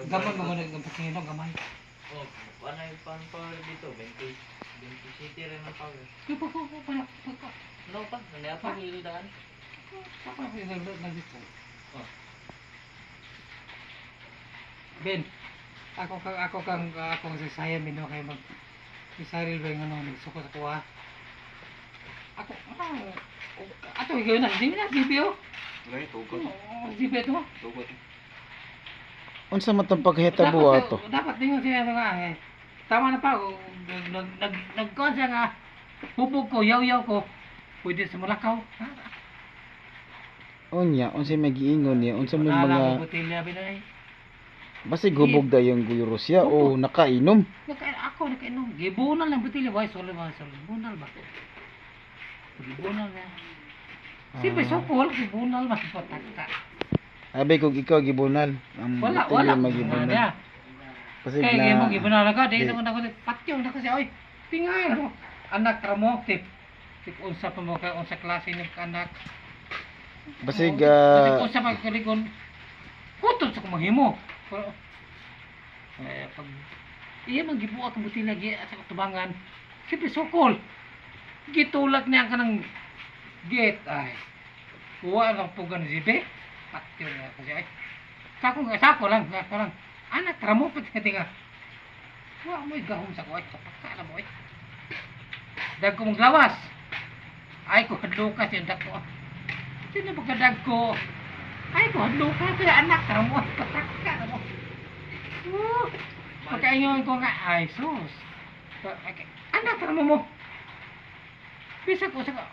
Gamay mo muna ng pakinino, gamay. Oh, wala yung power dito, 20 city rin ang power. Pagka. Ano pa? Nangyari pa yung daan? Pagka nag-dito. Oh. Ben, ako kang sasaya mino kay mag si Cyril ba yung ano nagsuko sa kuha. Ako ato gawin na, di na GBO. Lagi tugot. GBO to. Tugot. Unsa man tong paghitabo ato? Dapat din siya nga eh. Tama na pa ako. Nagkuhan siya nga. Hubog ko, yaw-yaw ko. Pwede sa Malakaw. Unya, unsa may giingon niya? Unsa may mga botelya binay. basi gubog dayong guyuro siya o nakainom? Ako nakainom. Gibunal lang botelya boy, solo ba solo. Bunal ba ko? Gibunal na. Siyempre sokol, gibunal ba ko takta. Abi kog ikaw gibunal. Ang Wala magibunal. na. Kasi Kaya mo gibunal agad, Di- naman ako patyong na kasi oy. Tingay mo. Anak ramo tip. Unsa pa mo kay unsa klase ng anak. basig Kasi unsa pa kalikon. Kutod sa kumahimo. Pero pag iya man gibuak ang butil lagi sa tubangan. Siyempre sokol. Gitulak niya ka ng gate ay. Kuha lang pugan si Be. Patyong na kasi ay. Sako lang. Anak ramo pati nga. Wa mo'y gahom sa kuwait sa pagkala mo. Dag ko mong lawas. Ay ko hadlukas yung dag ko. Sino ba kadag ko? Ay ko hadlukas kaya anak ramo pagkala mo. Pagkaingon ko nga ay sus. Anak ramo mo. Bisa ko sa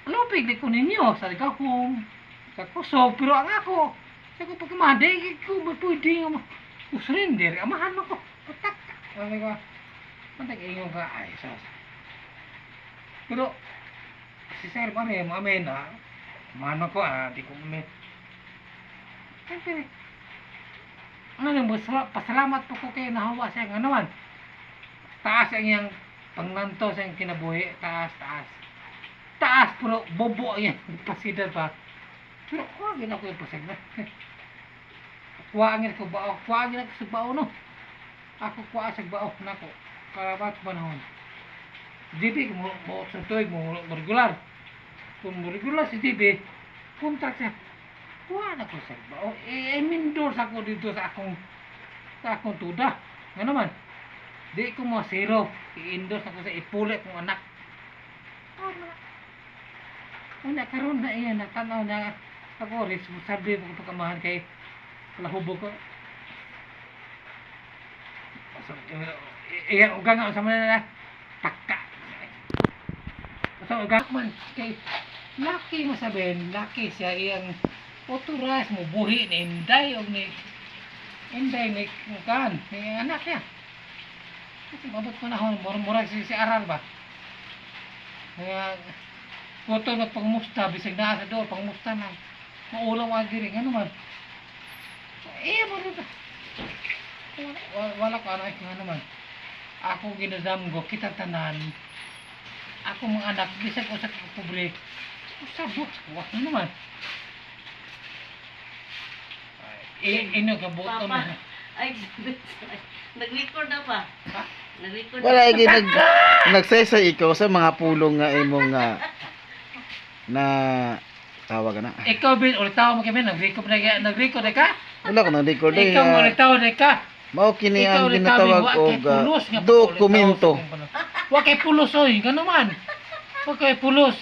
lupig di ko ninyo sa gahom. Sa kusog pero ang ako. Sa ko pagkamaday ko ba pwede nga surrender, amahan mo ko. Patak. Sabi ko, matag-ingon ka, ay, sus. Pero, si Sir Mare, mamin, mano ko, di ko mamin. Siyempre, pasalamat po ko kayo nahawa siya, nga naman. Taas ang iyang pangnanto sa iyang kinabuhi, taas. Taas, pero bobo ang iyang pasidar pa. Pero, huwag ako yung pasidar. Kuwaangin ko bao, kuwaangin ako sa bao no. Ako kuwa sa bao nako. Karabat panahon. DB mo sa tuig mo regular. Kung regular si DB, kontrak siya. Kuha na ko sa bao. Mindor sa ko dito sa akong tuda. Nga naman. Di ko mo zero. I-endorse ako sa ipulit kong anak. Una karon na iyan natanaw na ako responsable ko pagkamahan kay lahubog ko. So, iya ugang nga sa manila takka. So ugang man kay laki mo sabihin, laki siya iyang oturas mo buhi ni Inday og ni kan, ni anak niya. Kasi mabot ko na hon, murag si Aral ba. Kaya kuto na pangmusta bisag naa sa do pangmusta na. Maulam wa diri nga naman. Mo rin. Wala ka na nga naman. Ako ginadamgo kita tanan. Ako mga anak bisag ko sa publik. Sabot ko naman. Ino ka boto na. Ay, nag-record na pa. Ha? Nag-record wala gi nagsaysa ikaw sa mga pulong nga imong na tawag na. Ikaw bin ulit tao mo kami nag-record na ka? Wala ko nang record eh. Ikaw ulit tao na ka? Mao kini Ikaw ang ulit ginatawag tao, wa kay og pulos nga dokumento. Wa kay pulos oy, gano man. Wa kay pulos.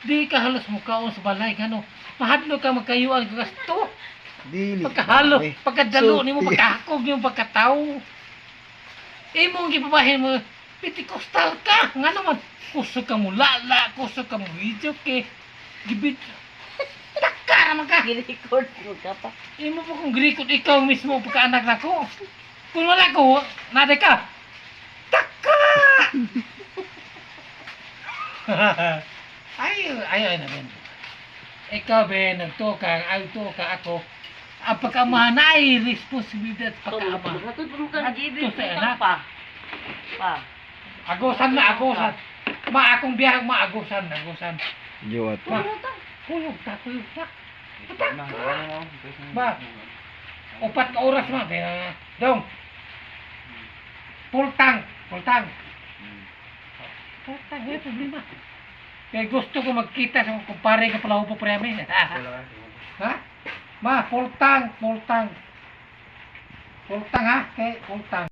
Di ka halos mukaon sa balay gano. Mahadlo ka magkayuan ka gasto. Dili. Pagkahalo, Ay, pagkadalo so, nimo pagkahakog yung pagkatao. Imong gipabahin mo Pentecostal ka, nga naman kusog ka mo lala, kusog ka mo video ke gibid. Taka naman ka. Gi-record mo ka pa. Imo po kung grikot ikaw mismo pagka-anak na ko. Kung wala ko, nade ka. Taka! ay na Ben. Ikaw Ben, nagtuka, ako. Ang pagkamahan ay responsibilidad pagkaama. Matod mo ka Adto sa anak. Pa. Agusan na, agusan. Akong biyahang agusan. Giwat. Kuyog ta. Ba? Upat ka oras ma. Kaya, dong. Full tank. Full tank. Full tank, may problema. Kaya gusto ko magkita sa kumpare ka pala upo premi. Ha? Ma, full tank, full tank. Full tank ha? Okay, full tank.